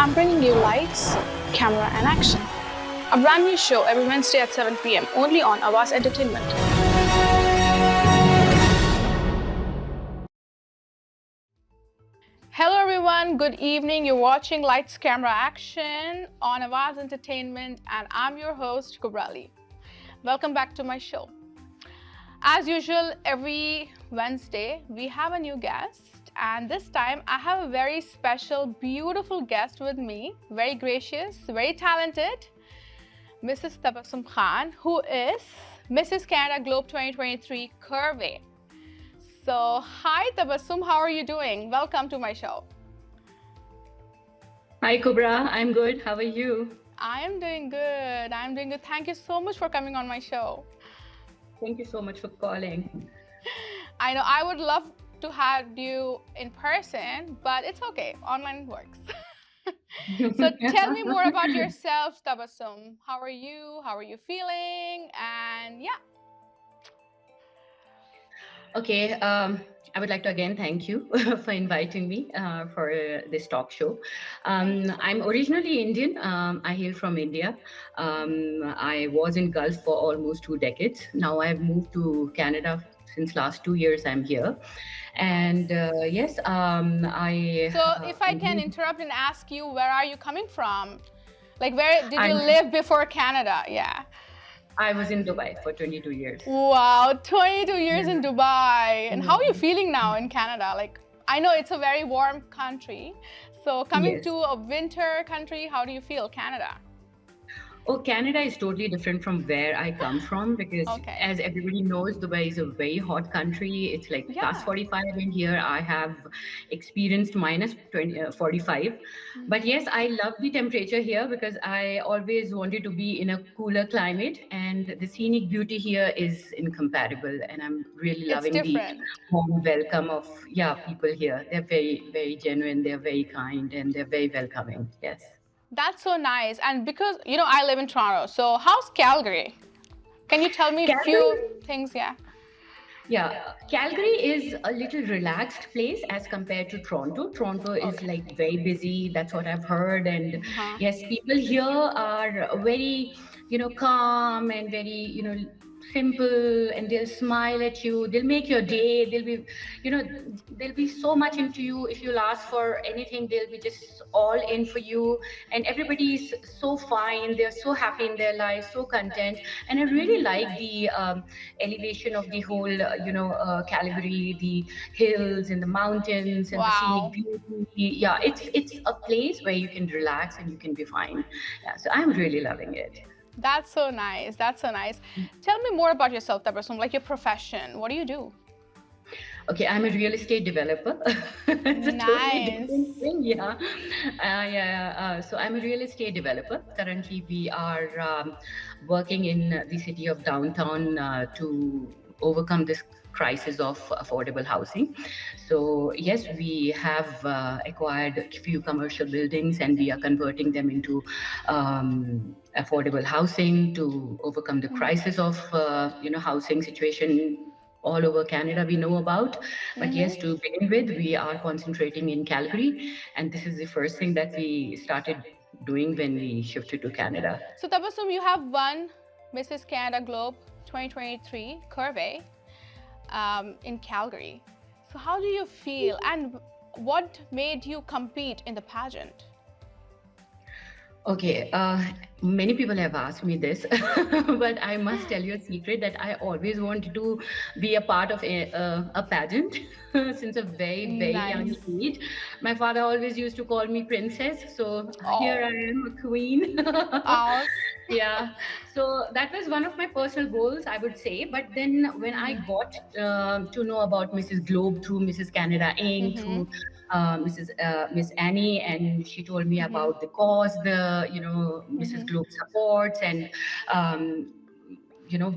I'm bringing you lights, camera, and action. A brand new show every Wednesday at 7 p.m. only on Awaz Entertainment. Hello everyone, good evening. You're watching Lights, Camera, Action on Awaz Entertainment, and I'm your host, Kubra. Welcome back to my show. As usual, every Wednesday we have a new guest, and this time I have a very special, beautiful guest with me, very gracious, very talented, Mrs. Tabasum Khan, who is Mrs. Canada Globe 2023 Curvy. So, hi Tabasum, how are you doing? Welcome to my show. Hi Kubra, I'm good. How are you? I am doing good. Thank you so much for coming on my show. Thank you so much for calling. I know I would love to have you in person, but it's okay. Online works. So tell me more about yourself, Tabasum. How are you? How are you feeling? And yeah. Okay, I would like to again thank you for inviting me for this talk show. I'm originally Indian. I hail from India. I was in Gulf for almost 2 decades. Now I've moved to Canada. Since last 2 years, I'm here. And yes, I... So if I can interrupt and ask you, where are you coming from? Like, where did you live before Canada? Yeah. I was in Dubai for 22 years. Wow, 22 years in Dubai. And how are you feeling now in Canada? Like, I know it's a very warm country. So coming to a winter country, how do you feel, Canada? Oh, Canada is totally different from where I come from because as everybody knows, Dubai is a very hot country. It's like plus 45, and here I have experienced minus 45. But yes, I love the temperature here because I always wanted to be in a cooler climate, and the scenic beauty here is incomparable. And I'm really loving the warm welcome of people here. They're very, very genuine. They're very kind, and they're very welcoming. Yes. That's so nice. And because, you know, I live in Toronto, so how's Calgary? Can you tell me a few things? Yeah, Calgary is a little relaxed place as compared to Toronto. Toronto is like very busy. That's what I've heard. And yes, people here are very, calm and very, simple, and they'll smile at you. They'll make your day. They'll be so much into you. If you'll ask for anything, they'll be just all in for you. And everybody's so fine. They're so happy in their lives, so content. And I really like the elevation of the whole, Calgary, the hills and the mountains and the scenic beauty. Yeah, it's a place where you can relax and you can be fine. Yeah, so I'm really loving it. That's so nice. That's so nice. Tell me more about yourself, Tabasum, like your profession. What do you do? Okay, I'm a real estate developer. It's nice. A totally different thing, so I'm a real estate developer. Currently, we are working in the city of downtown to overcome this crisis of affordable housing. So yes, we have acquired a few commercial buildings, and we are converting them into affordable housing to overcome the crisis of housing situation all over Canada we know about. But yes, to begin with, we are concentrating in Calgary, and this is the first thing that we started doing when we shifted to Canada. So Tabasum, you have won Mrs. Canada Globe 2023 Curvy in Calgary. So how do you feel, and what made you compete in the pageant? Okay, many people have asked me this, but I must tell you a secret that I always wanted to be a part of a pageant since a very, very young age. My father always used to call me princess, so here I am, a queen. Yeah, so that was one of my personal goals, I would say. But then when I got to know about Mrs. Globe through Mrs. Canada Inc., through Miss Annie, and she told me about the cause, Mrs. Globe supports, and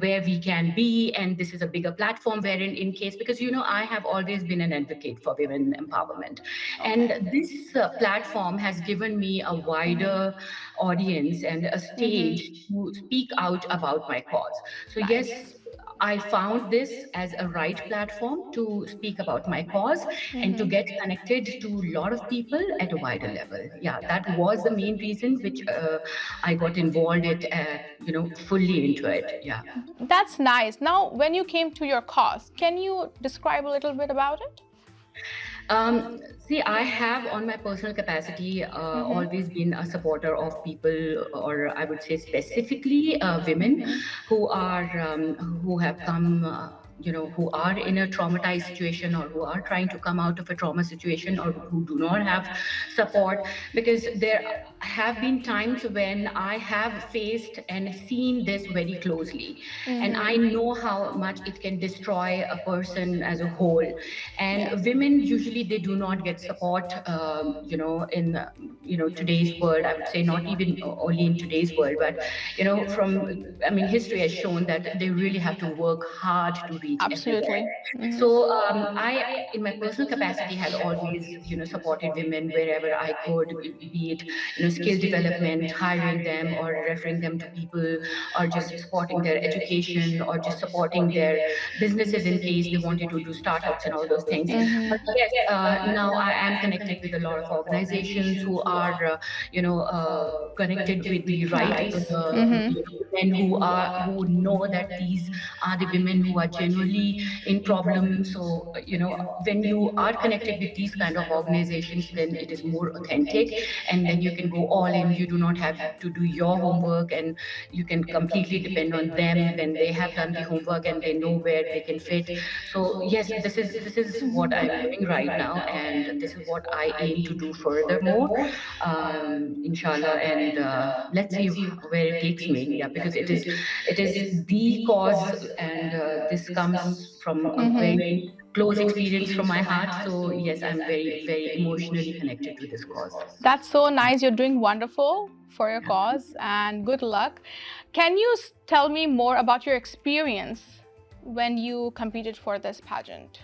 where we can be, and this is a bigger platform wherein in case, because I have always been an advocate for women empowerment, and this platform has given me a wider audience and a stage to speak out about my cause. So yes, I found this as a right platform to speak about my cause and to get connected to a lot of people at a wider level. Yeah, that was the main reason which I got involved fully into it. Yeah. That's nice. Now, when you came to your cause, can you describe a little bit about it? See, I have on my personal capacity always been a supporter of people, or I would say specifically women who have come. Who are in a traumatized situation or who are trying to come out of a trauma situation or who do not have support, because there have been times when I have faced and seen this very closely, and I know how much it can destroy a person as a whole. And women usually they do not get support, in today's world. I would say not even only in today's world, but history has shown that they really have to work hard to reach everywhere. Absolutely. So I, in my personal capacity, had always supported women wherever I could, be it skill development, hiring them, or referring them to people, or just supporting their education, or just supporting their businesses in case they wanted to do startups and all those things. But yes, now I am connected with a lot of organizations who are, connected with the right women who know that these are the women who are genuinely in problems. So when you are connected with these kind of organizations, then it is more authentic, and then you can go all in. You do not have to do your homework, and you can completely depend on them when they have done the homework and they know where they can fit. So yes, this is what I'm doing right now, and this is what I aim to do furthermore, inshallah. And let's see where it takes me. Yeah, because it is the cause, and this comes from a very close experience from my heart. So yes, I'm very, very emotionally connected to this cause. That's so nice. You're doing wonderful for your cause, and good luck. Can you tell me more about your experience when you competed for this pageant?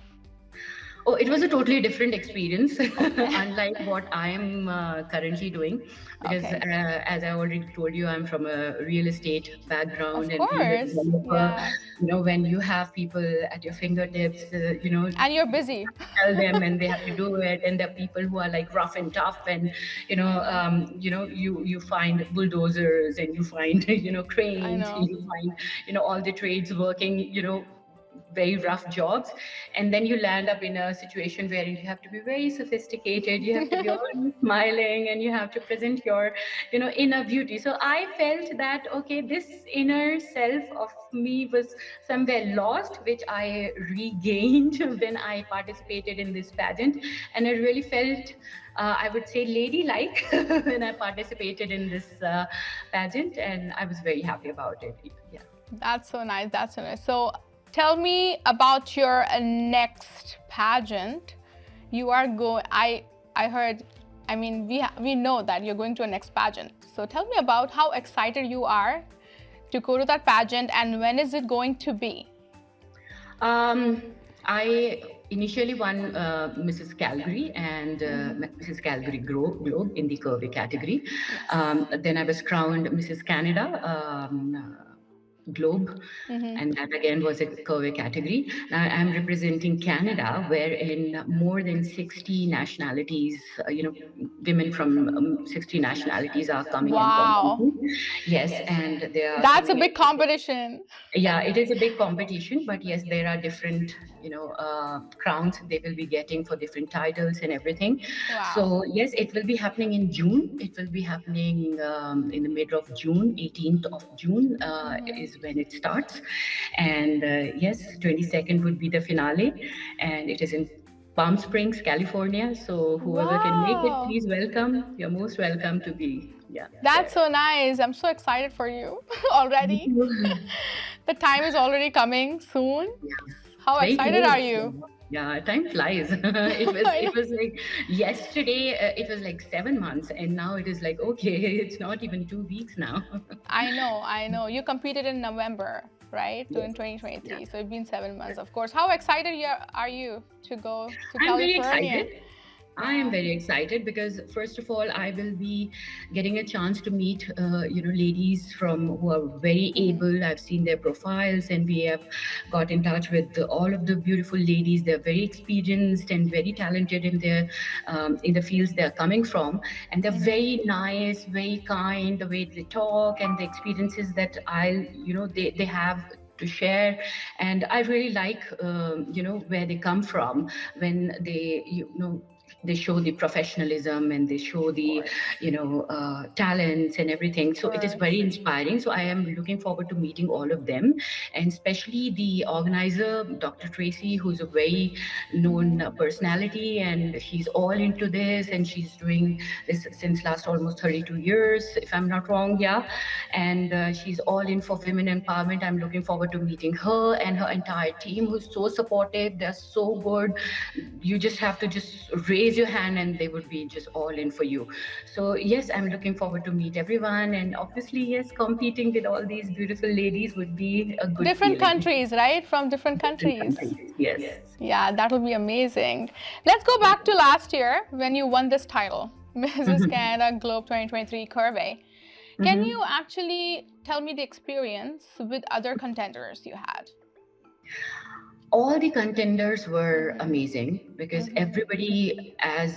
Oh, it was a totally different experience, unlike what I'm currently doing. Because as I already told you, I'm from a real estate background, Of course, yeah. When you have people at your fingertips, And you're busy. tell them and they have to do it, and there are people who are like rough and tough, and you find bulldozers, and you find cranes, you find all the trades working, very rough jobs, and then you land up in a situation where you have to be very sophisticated, you have to be always smiling, and you have to present your inner beauty. So I felt that okay, this inner self of me was somewhere lost, which I regained when I participated in this pageant, and I really felt I would say ladylike when I participated in this pageant, and I was very happy about it. Yeah. That's so nice. That's so nice. So tell me about your next pageant. You are going. I heard. I mean, we know that you're going to a next pageant. So tell me about how excited you are to go to that pageant, and when is it going to be? I initially won Mrs. Calgary and Mrs. Calgary Globe in the curvy category. Then I was crowned Mrs. Canada Globe, and that again was a curvy category. Now I'm representing Canada, wherein more than 60 nationalities, women from 60 nationalities are coming Wow. and competing. Yes, and they are. That's a big competition. Yeah, it is a big competition, but yes, there are different, crowns they will be getting for different titles and everything. Wow. So yes, it will be happening in June. It will be happening in the middle of June, 18th of June is when it starts. And yes, 22nd would be the finale, and it is in Palm Springs, California. So whoever can make it, please welcome. You're most welcome to be. Yeah. That's so nice. I'm so excited for you already. The time is already coming soon. How excited are you? Yeah, time flies. It was like yesterday, it was like 7 months, and now it is like, okay, it's not even 2 weeks now. I know. You competed in November, right? Yes. In 2023. Yeah. So it's been 7 months, of course. How excited are you to go to I'm California? very excited. I am very excited because first of all, I will be getting a chance to meet, ladies from who are very able. I've seen their profiles, and we have got in touch with all of the beautiful ladies. They're very experienced and very talented in their in the fields they're coming from, and they're very nice, very kind. The way they talk and the experiences that they have to share, and I really like where they come from when they show the professionalism and they show the talents and everything. So it is very inspiring. So I am looking forward to meeting all of them, and especially the organizer, Dr. Tracy, who's a very known personality, and she's all into this, and she's doing this since last almost 32 years, if I'm not wrong. Yeah. And she's all in for women empowerment. I'm looking forward to meeting her and her entire team, who's so supportive. They're so good. You just have to just raise your hand and they would be just all in for you. So yes, I'm looking forward to meet everyone, and obviously yes, competing with all these beautiful ladies would be a good Different feeling. countries, right? From different countries. Yes. Yeah, that will be amazing. Let's go back to last year when you won this title, Mrs. Canada Globe 2023 Curvey. Can you actually tell me the experience with other contenders you had? All the contenders were amazing because everybody, as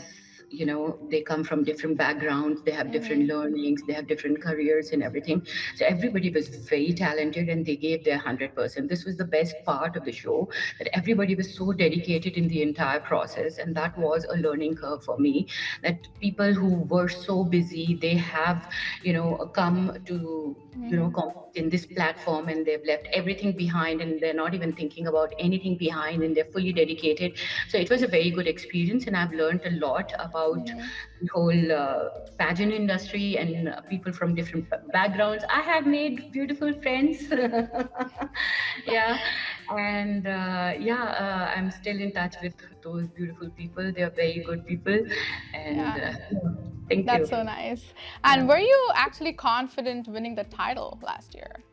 they come from different backgrounds, they have different learnings, they have different careers and everything. So everybody was very talented and they gave their 100%. This was the best part of the show, that everybody was so dedicated in the entire process, and that was a learning curve for me. That people who were so busy, they have come to compete in this platform, and they've left everything behind, and they're not even thinking about anything behind, and they're fully dedicated. So it was a very good experience, and I've learned a lot about the whole pageant industry and people from different backgrounds. I have made beautiful friends. Yeah. And I'm still in touch with those beautiful people. They're very good people, and thank you. That's so nice. And were you actually confident winning the title last year?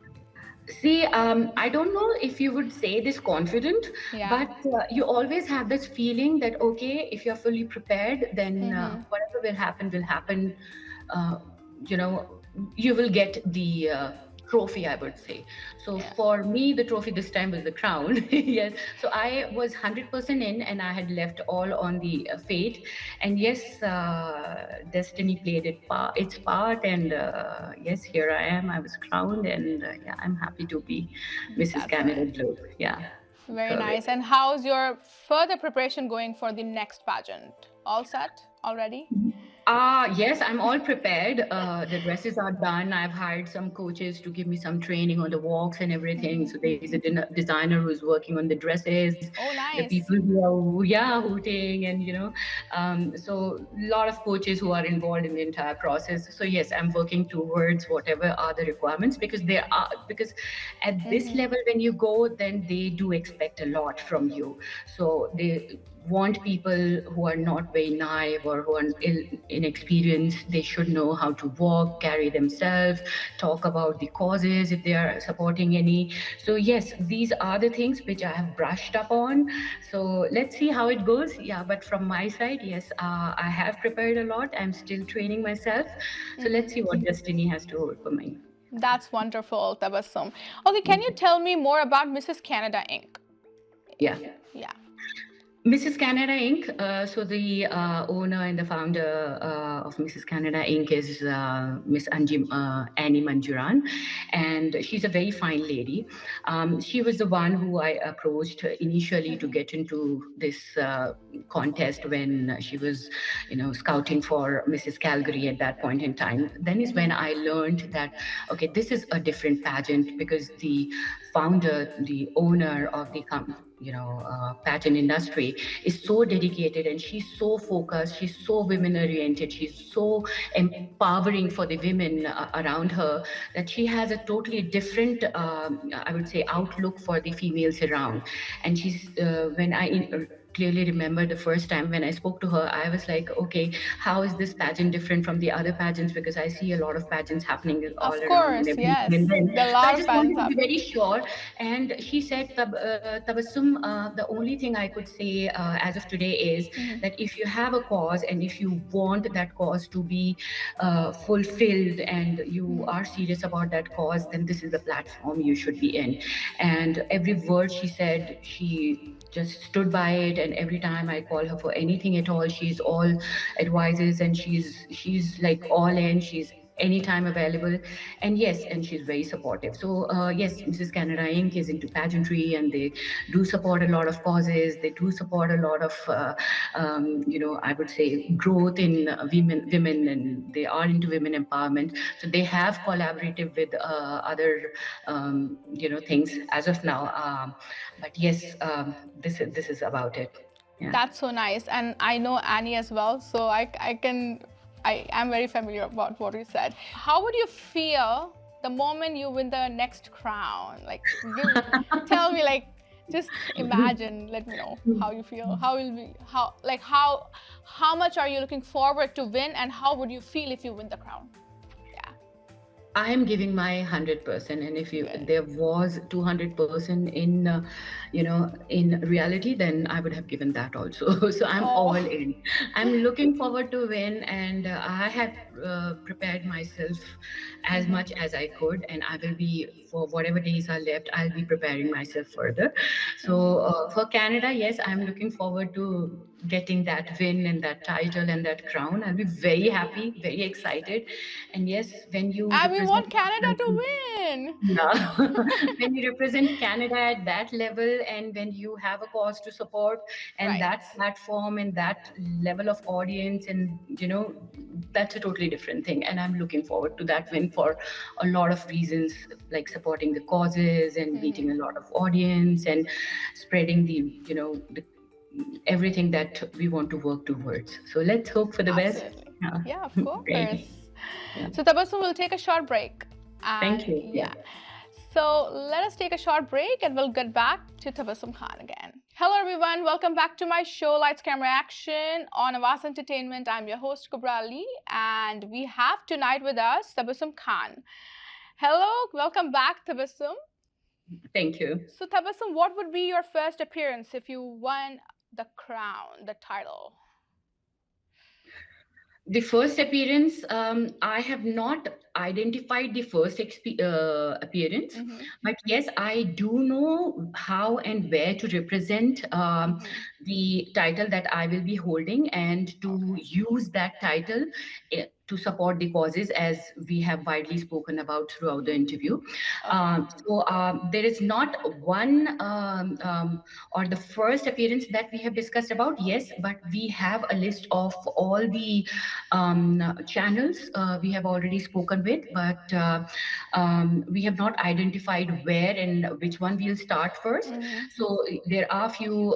See, I don't know if you would say this confident, but you always have this feeling that, okay, if you're fully prepared, then whatever will happen will happen. You will get the trophy, I would say. So for me, the trophy this time was the crown. Yes. So I was 100% in, and I had left all on the fate. And yes, destiny played its part. And yes, here I am. I was crowned, and I'm happy to be Mrs. Canada Globe. Yeah. Very nice. And how's your further preparation going for the next pageant? All set already? Yes, I'm all prepared. The dresses are done. I've hired some coaches to give me some training on the walks and everything. So there is a designer who's working on the dresses. Oh, nice. The people who are, hooting, and so a lot of coaches who are involved in the entire process. So yes, I'm working towards whatever are the requirements, because at this level, when you go, then they do expect a lot from you. So they want people who are not very naive or who are inexperienced. They should know how to walk, carry themselves, talk about the causes if they are supporting any. So yes, these are the things which I have brushed up on. So let's see how it goes. Yeah, but from my side, yes, I have prepared a lot. I'm still training myself. So let's see what destiny has to hold for me. That's wonderful, Tabasum. Okay, can you tell me more about Mrs. Canada Inc.? Yeah. Mrs. Canada Inc. So the owner and the founder of Mrs. Canada Inc. is Miss Annie Manjuran, and she's a very fine lady. She was the one who I approached initially to get into this contest when she was, scouting for Mrs. Calgary at that point in time. Then is when I learned that, okay, this is a different pageant, because the founder, the owner of the pageant industry is so dedicated, and she's so focused, she's so women oriented, she's so empowering for the women around her, that she has a totally different I would say outlook for the females around. And she's when I clearly remember the first time when I spoke to her, I was like, okay, how is this pageant different from the other pageants? Because I see a lot of pageants happening all Of around and course, every now yes. and then. There are a So I lot of just wanted pageants to be very happening. sure. And she said, Tabassum, the only thing I could say as of today is that if you have a cause and if you want that cause to be fulfilled and you are serious about that cause, then this is the platform you should be in. And every word she said, she just stood by it. And every time I call her for anything at all, she's all advises, and she's like all in. She's anytime available. And yes, and she's very supportive. So yes, Mrs. Canada Inc. is into pageantry, and they do support a lot of causes. They do support a lot of I would say growth in women, and they are into women empowerment. So they have collaborated with other things as of now. But yes, this is about it. Yeah. That's so nice. And I know Annie as well, so I am very familiar about what you said. How would you feel the moment you win the next crown? Like, tell me, like, just imagine. Let me know how you feel. How will be how much are you looking forward to win, and how would you feel if you win the crown? Yeah. I am giving my 100%, and if Good. there was 200% in, in reality, then I would have given that also. So I'm all Oh. in. I'm looking forward to win, and I have prepared myself as much as I could, and I will be for whatever days are left. I'll be preparing myself further. So for Canada, yes, I'm looking forward to getting that win and that title and that crown. I'll be very happy, very excited. And yes, when you And we represent want Canada to win. yeah, when you represent Canada at that level, and when you have a cause to support, and Right. that platform and that level of audience, and that's a totally different thing. And I'm looking forward to that win for a lot of reasons, like supporting the causes and meeting a lot of audience and spreading the everything that we want to work towards. So let's hope for the best. Absolutely. Yeah. Yeah, of Great. course. Yeah. So Tabassum will take a short break. Thank And you. Yeah. yeah. So let us take a short break and we'll get back to Tabassum Khan again. Hello everyone, welcome back to my show Lights Camera Action on Awaz Entertainment. I'm your host Kubra and we have tonight with us Tabassum Khan. Hello, welcome back Tabassum. Thank you. So Tabassum, what would be your first appearance if you won the crown, the title? The first appearance, I have not identified the first appearance, but yes, I do know how and where to represent the title that I will be holding, and to use that title to support the causes, as we have widely spoken about throughout the interview. So there is not one or the first appearance that we have discussed about, yes, but we have a list of all the channels we have already spoken with, but we have not identified where and which one we'll start first. So there are few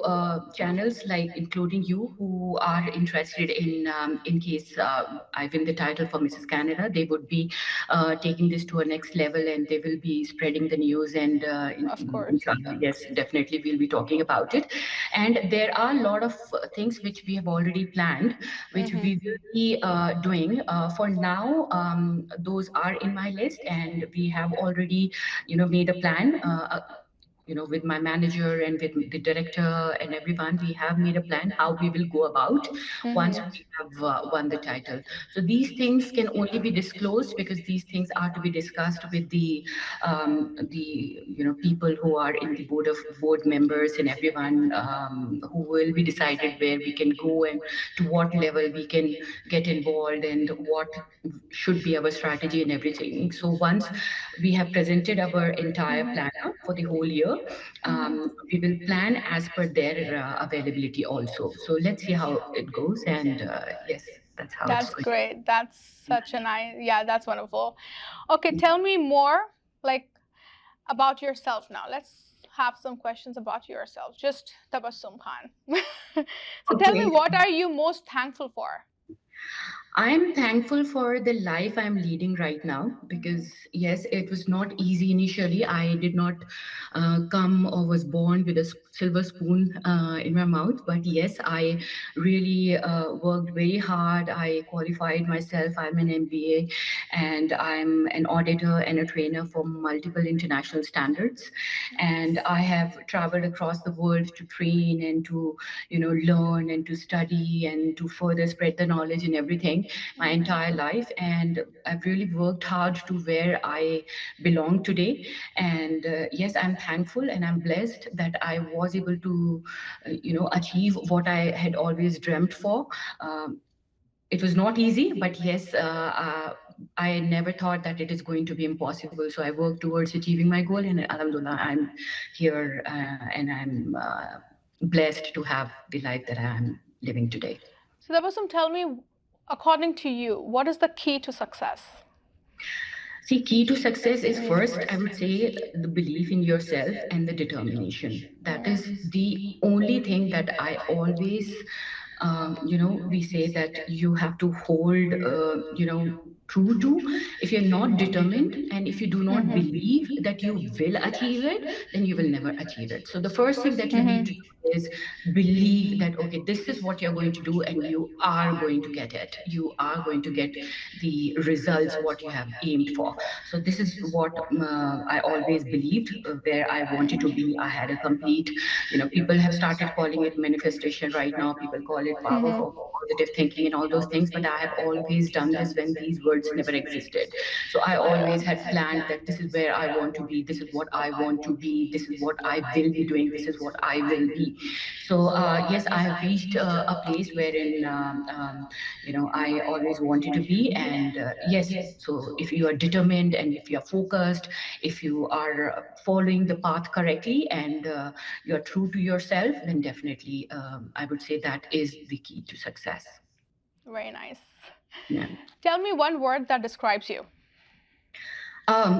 channels, like including you, who are interested in case I win the title for Mrs. Canada, they would be taking this to a next level, and they will be spreading the news, and Of course. inshallah, yes, definitely we'll be talking about it. And there are a lot of things which we have already planned, which we will be doing. For now, those are in my list, and we have already, made a plan. With my manager and with the director and everyone, we have made a plan how we will go about once we have won the title. So these things can only be disclosed, because these things are to be discussed with the people who are in the board members and everyone, who will be decided where we can go and to what level we can get involved, and what should be our strategy and everything. So once we have presented our entire plan for the whole year, we will plan as per their availability also. So let's see how it goes, and yes, that's how it's That's going. great. That's such a nice, yeah, that's wonderful. Okay, tell me more, like, about yourself now. Let's have some questions about yourself. Just Tabassum Khan. So tell me, Okay. what are you most thankful for? I'm thankful for the life I'm leading right now because, yes, it was not easy initially. I did not come or was born with a silver spoon in my mouth. But yes, I really worked very hard. I qualified myself. I'm an MBA and I'm an auditor and a trainer for multiple international standards. And I have traveled across the world to train and to, learn and to study and to further spread the knowledge and everything my entire life. And I've really worked hard to where I belong today. And yes, I'm thankful and I'm blessed that I was able to, achieve what I had always dreamt for. Um, it was not easy, but yes, I never thought that it is going to be impossible. So I worked towards achieving my goal, and Alhamdulillah, I'm here and I'm blessed to have the life that I am living today. So, Tabasum, tell me, according to you, what is the key to success? See, key to success is first, I would say, the belief in yourself and the determination. That is the only thing that I always, we say that you have to hold, true to. If you're not determined and if you do not believe that you will achieve it, then you will never achieve it. So the first thing that you need to do is believe that, okay, this is what you're going to do and you are going to get it. You are going to get the results what you have aimed for. So this is what I always believed, where I wanted to be. I had a complete, people have started calling it manifestation right now. People call it power for positive thinking and all those things, but I have always done this when these words never existed. So I always had planned that this is where I want to be, this is what I want to be, this is what I will be doing, this is what I will be. So yes, I have reached a place wherein I always wanted to be. And yes, so if you are determined and if you are focused, if you are following the path correctly and you are true to yourself, then definitely I would say that is the key to success. Very nice. Yeah. Tell me one word that describes you.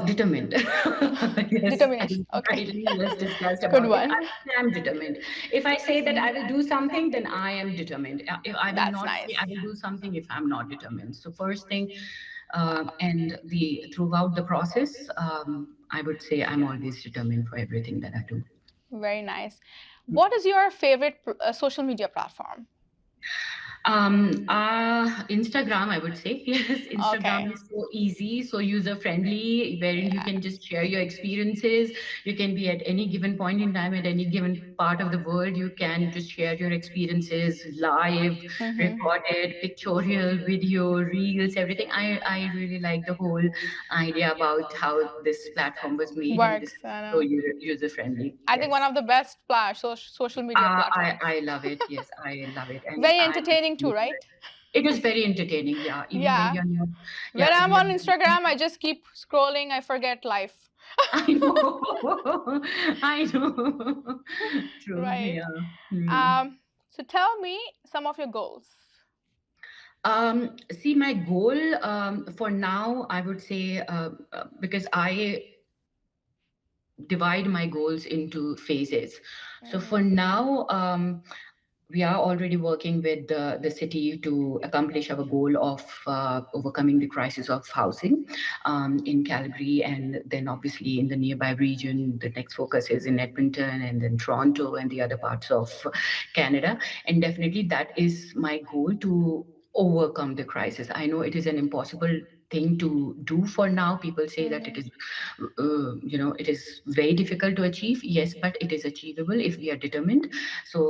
Determined. Yes, as Determination. Okay. rightly was discussed Good about it. one. I am determined. If I say that I will do something, then I am determined. If I will That's not nice. say I will do something if I'm not determined. So first thing, and the throughout the process, I would say I'm always determined for everything that I do. Very nice. What is your favorite social media platform? Instagram, I would say. Yes, Okay. Instagram is so easy, so user friendly, wherein you Yeah. can just share your experiences. You can be at any given point in time, at any given part of the world. You can just share your experiences live, recorded, pictorial, video, reels, everything. I really like the whole idea about how this platform was made, and this Works. is I so know. user friendly. I think one Yes. of the best social media platforms. I love it. Yes, I love it, and Very I. entertaining too, right? It was very entertaining. Yeah, even when Yeah. you're not. When Yeah, I'm we are. on Instagram, I just keep scrolling. I forget life. I know. I know. True. Right. Yeah. Hmm. Um, so tell me some of your goals. See, my goal for now, I would say, because I divide my goals into phases. So for now, we are already working with the city to accomplish our goal of overcoming the crisis of housing in Calgary, and then obviously in the nearby region. The next focus is in Edmonton and then Toronto and the other parts of Canada. And definitely that is my goal, to overcome the crisis. I know it is an impossible thing to do for now. People say that it is it is very difficult to achieve. Yes, but it is achievable if we are determined. So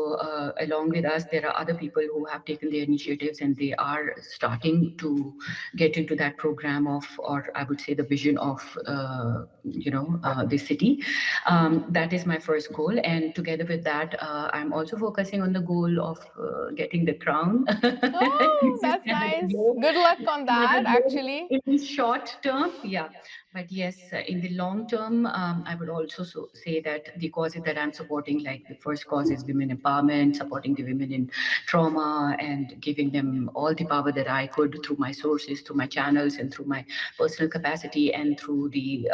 along with us, there are other people who have taken the initiatives and they are starting to get into that program of, or I would say the vision of the city. That is my first goal, and together with that, I'm also focusing on the goal of getting the crown. Oh, Princess that's Canada nice. Globe. Good luck on Canada that, Globe actually. in short term, yeah. But yes, in the long term, I would also say that the causes that I'm supporting, like the first cause is women empowerment, supporting the women in trauma and giving them all the power that I could through my sources, through my channels, and through my personal capacity, and through the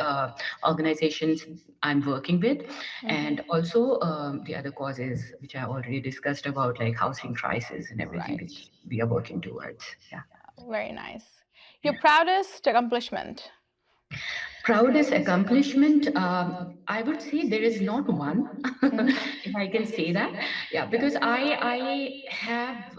organizations I'm working with. And also the other causes, which I already discussed about, like housing crisis and everything, Right. which we are working towards. Yeah. Very nice. Your proudest accomplishment? Proudest accomplishment, I would say there is not one, if I can say that. Yeah, because I have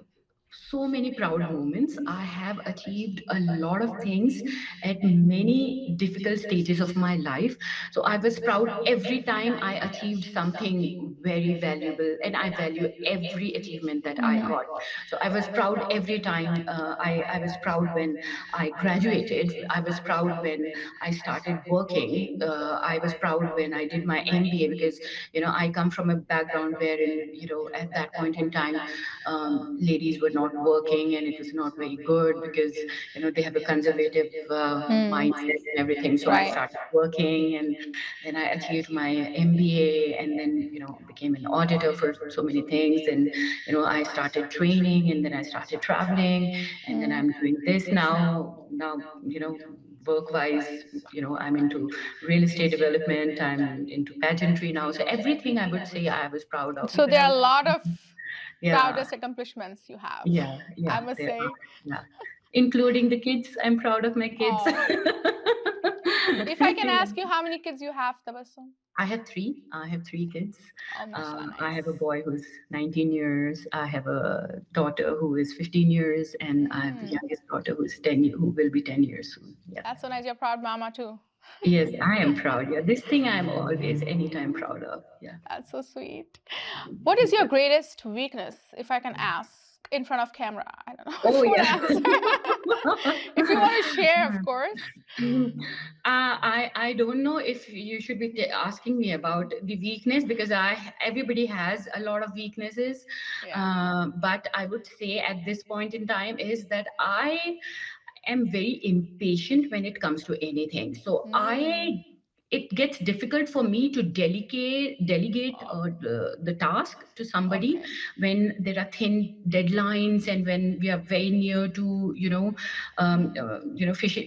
so many proud moments. I have achieved a lot of things at many difficult stages of my life. So I was proud every time I achieved something very valuable, and I value every achievement that I got. So I was proud every time. I was proud when I graduated. I was proud when I started working. I was proud when I did my MBA, because I come from a background wherein at that point in time, ladies were not working, and it was not very good because they have a conservative mindset and everything. So I started working, and then I achieved my MBA, and then became an auditor for so many things. And I started training, and then I started traveling, and then I'm doing this now. Work wise, I'm into real estate development, I'm into pageantry now. So everything, I would say, I was proud of. So Even there I are was, a lot of yeah, proudest accomplishments you have, yeah, I yeah, must there are, say. yeah, including the kids. I'm proud of my kids. Oh, if I can ask you how many kids you have, Tabasum? I have three. I have three kids. Oh, mashallah, I nice. have a boy who's 19 years. I have a daughter who is 15 years, and I have the youngest daughter who's 10, who will be 10 years soon. Yeah. That's so nice. You're proud mama too. Yes, I am proud. Yeah, this thing I'm always, anytime proud of. Yeah. That's so sweet. What is your greatest weakness, if I can ask, in front of camera? I don't know if Oh you want to yeah. answer. If you want to share, of course. Mhm. I don't know if you should be asking me about the weakness, because everybody has a lot of weaknesses. Yeah. But I would say at this point in time is that I am very impatient when it comes to anything. So it gets difficult for me to delegate Oh, the task to somebody okay. when there are thin deadlines, and when we are very near to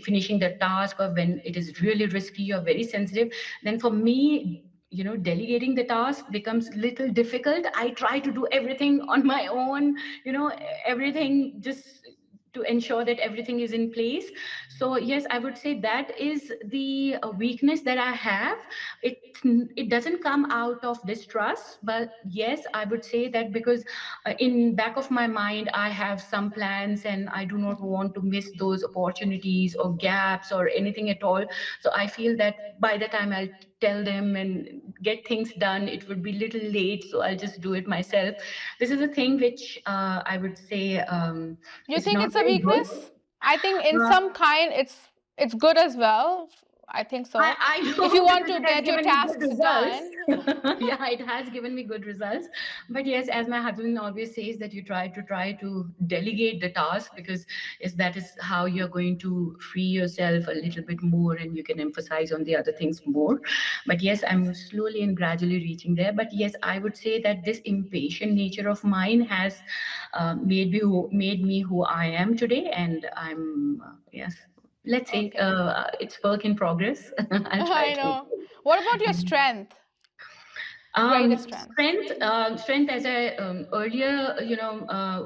finishing the task, or when it is really risky or very sensitive. Then for me, delegating the task becomes little difficult. I try to do everything on my own, everything just to ensure that everything is in place. So yes, I would say that is the weakness that I have. It doesn't come out of distrust, but yes, I would say that because in back of my mind I have some plans, and I do not want to miss those opportunities or gaps or anything at all. So I feel that by the time I'll tell them and get things done, it would be little late, so I'll just do it myself. This is a thing which I would say You is think not it's a very good. weakness? I think in Uh, some kind it's good as well. I think so. I If you know, want because to it has get your given me good tasks results. done. Yeah, it has given me good results. But yes, as my husband always says, that you try to delegate the task, because yes, that is how you're going to free yourself a little bit more, and you can emphasize on the other things more. But yes, I'm slowly and gradually reaching there. But yes, I would say that this impatient nature of mine has made me who I am today, and I'm yes, let's say Okay. it's work in progress. I'll try I to. know. What about your strength? Greatest strength. Strength, as I earlier,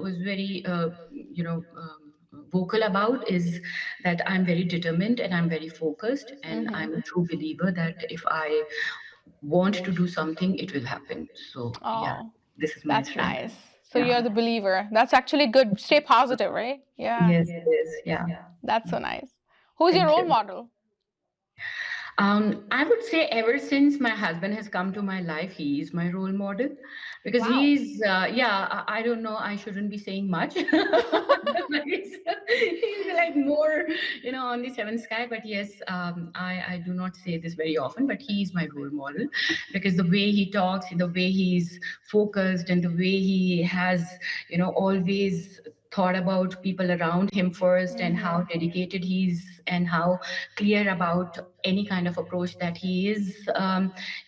was very, vocal about, is that I'm very determined, and I'm very focused, and I'm a true believer that if I want to do something, it will happen. So yeah, Oh, this is my that's strength. nice. So Yeah. you're the believer. That's actually good. Stay positive, right? Yeah. Yes, it is. Yeah. That's so nice. Who's your Thank role you. model? I would say ever since my husband has come to my life, he is my role model, because Wow. yeah, I don't know, I shouldn't be saying much. But he's like more, on the seventh sky. But yes, I do not say this very often, but he is my role model, because the way he talks, the way he's focused, and the way he has, always thought about people around him first, and how dedicated he is, and how clear about any kind of approach that he is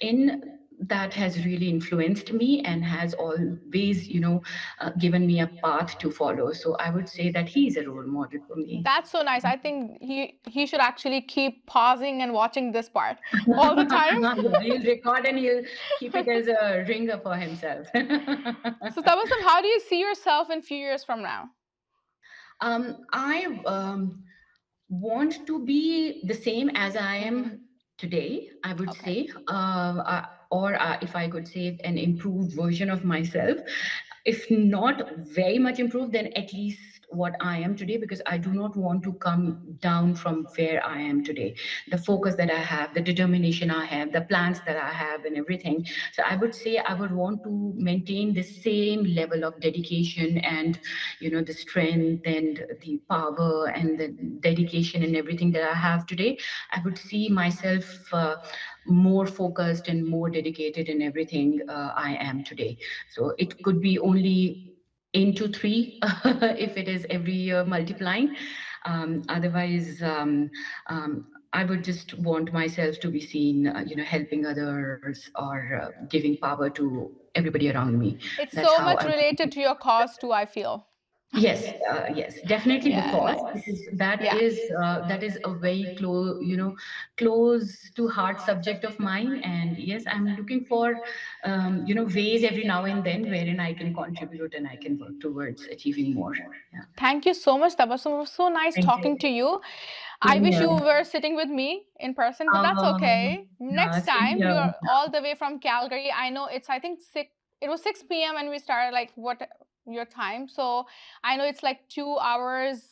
in, that has really influenced me, and has always given me a path to follow. So I would say that he is a role model for me. That's so nice. I think he should actually keep pausing and watching this part all the time. Yeah, he'll record, and he'll keep it as a ringer for himself. So Tabasum, how do you see yourself in few years from now? I want to be the same as I am today, I would Okay. say, or if I could say an improved version of myself. If not very much improved, then at least what I am today, because I do not want to come down from where I am today. The focus that I have, the determination I have, the plans that I have, and everything. So I would say I would want to maintain the same level of dedication and, the strength and the power and the dedication and everything that I have today. I would see myself more focused and more dedicated in everything I am today. So it could be only into three if it is every year multiplying. Otherwise, I would just want myself to be seen, helping others or giving power to everybody around me. It's That's so how much I. related to your cause too, I feel. Yes, yes, definitely the Yeah, cause, nice. because Yeah. that is a very close, close to heart subject of mine. And yes, I'm looking for, ways every now and then wherein I can contribute and I can work towards achieving more. Yeah. Thank you so much, Tabasum. It was so nice Thank you. talking to you. I Same wish you here. were sitting with me in person, but that's okay. Yeah, Next same time, here. you're all the way from Calgary. I know it's, I think, it was 6 p.m. and we started, like, what your time? So I know it's like 2 hours.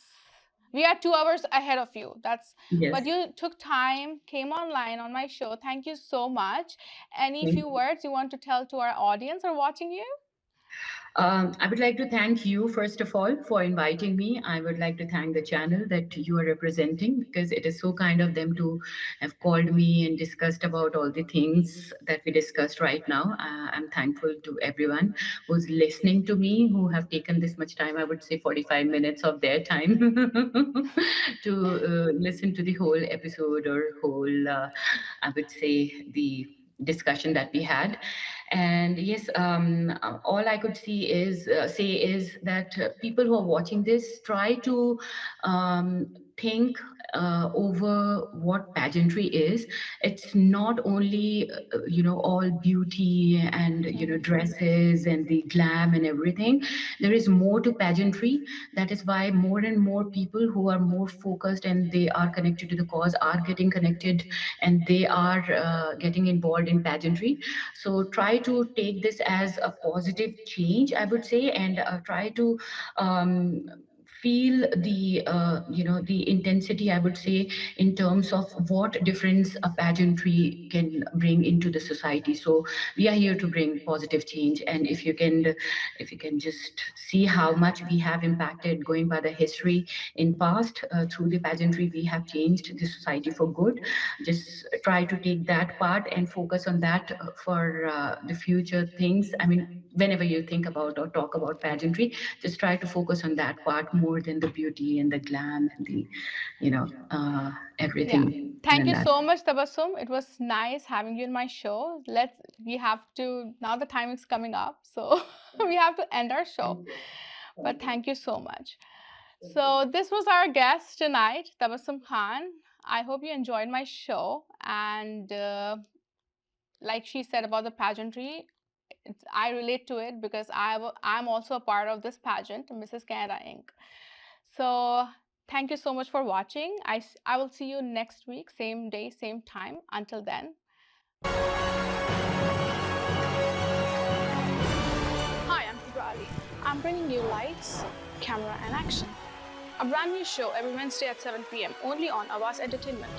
We are 2 hours ahead of you. But Yes. you took time, came online on my show. Thank you so much. Any Thank few you. words you want to tell to our audience or watching you? I would like to thank you, first of all, for inviting me. I would like to thank the channel that you are representing, because it is so kind of them to have called me and discussed about all the things that we discussed right now. I'm thankful to everyone who's listening to me, who have taken this much time, I would say 45 minutes of their time to listen to the whole episode or whole, I would say, the discussion that we had. And yes, all I could say is that people who are watching this try to think over what pageantry is. It's not only all beauty and dresses and the glam and everything. There is more to pageantry. That is why more and more people who are more focused and they are connected to the cause are getting connected, and they are getting involved in pageantry. So try to take this as a positive change, I would say, and try to um, feel the intensity, I would say, in terms of what difference a pageantry can bring into the society. So we are here to bring positive change, and if you can just see how much we have impacted, going by the history in past, through the pageantry we have changed the society for good. Just try to take that part and focus on that for the future things. I mean, whenever you think about or talk about pageantry, just try to focus on that part more than the beauty and the glam and the Yeah. everything Thank and you that. so much, Tabasum. It was nice having you in my show. We have to, now the time is coming up, so we have to end our show. But thank you so much. So this was our guest tonight, Tabasum Khan. I hope you enjoyed my show. And like she said about the pageantry, I relate to it because I'm also a part of this pageant, Mrs. Canada Inc. So thank you so much for watching. I will see you next week, same day, same time. Until then. Hi, I'm Kubra. I'm bringing you lights, camera, and action. A brand new show every Wednesday at 7 p.m. only on Awaz Entertainment.